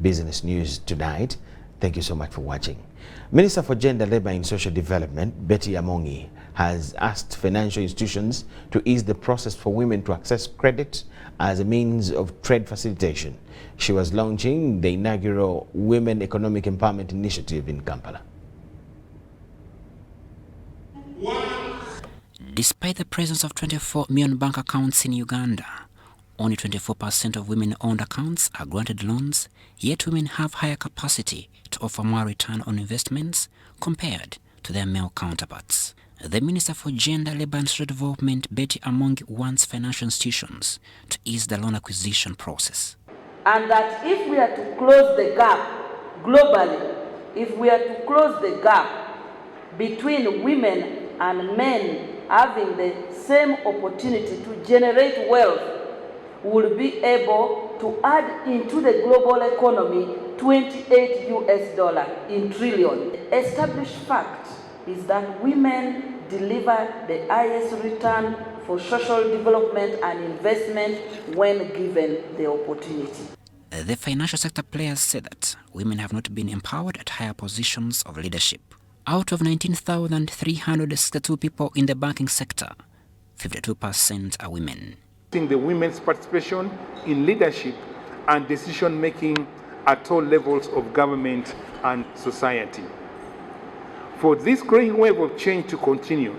Business News tonight. Thank you so much for watching. Minister for Gender, Labour and Social Development, Betty Amongi, has asked financial institutions to ease the process for women to access credit as a means of trade facilitation. She was launching the inaugural Women Economic Empowerment Initiative in Kampala. Despite the presence of 24 million bank accounts in Uganda, only 24% of women-owned accounts are granted loans, yet women have higher capacity to offer more return on investments compared to their male counterparts. The Minister for Gender, Labour and Social Development, Betty Amongi, wants financial institutions to ease the loan acquisition process. And that if we are to close the gap globally, if we are to close the gap between women and men having the same opportunity to generate wealth, will be able to add into the global economy $28 in trillion. The established fact is that women deliver the highest return for social development and investment when given the opportunity. The financial sector players say that women have not been empowered at higher positions of leadership. Out of 19,362 people in the banking sector, 52% are women. The women's participation in leadership and decision-making at all levels of government and society. For this growing wave of change to continue,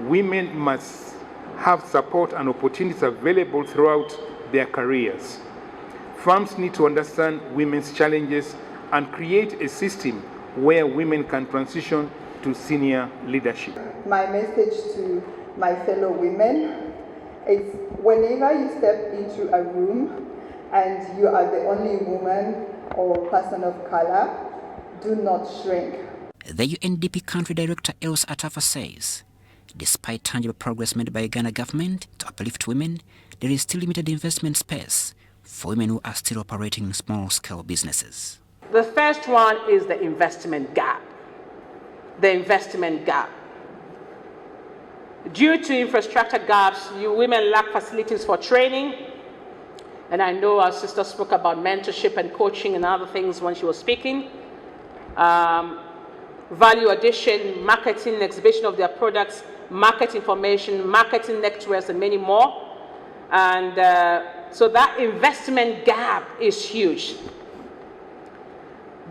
women must have support and opportunities available throughout their careers. Firms need to understand women's challenges and create a system where women can transition to senior leadership. My message to my fellow women is, whenever you step into a room and you are the only woman or person of color, do not shrink. The UNDP Country Director Elsa Atafa says, despite tangible progress made by the Uganda government to uplift women, there is still limited investment space for women who are still operating in small-scale businesses. The first one is the investment gap. The investment gap. Due to infrastructure gaps, women lack facilities for training. And I know our sister spoke about mentorship and coaching and other things when she was speaking. Value addition, marketing, exhibition of their products, market information, marketing networks, and many more. And so that investment gap is huge.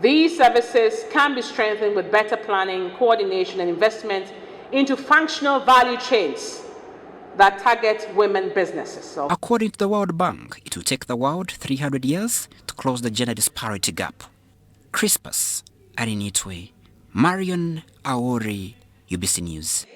These services can be strengthened with better planning, coordination, and investment into functional value chains that target women businesses. So, according to the World Bank, it will take the world 300 years to close the gender disparity gap. Crispus Arinitwe, Marion Aori, UBC News.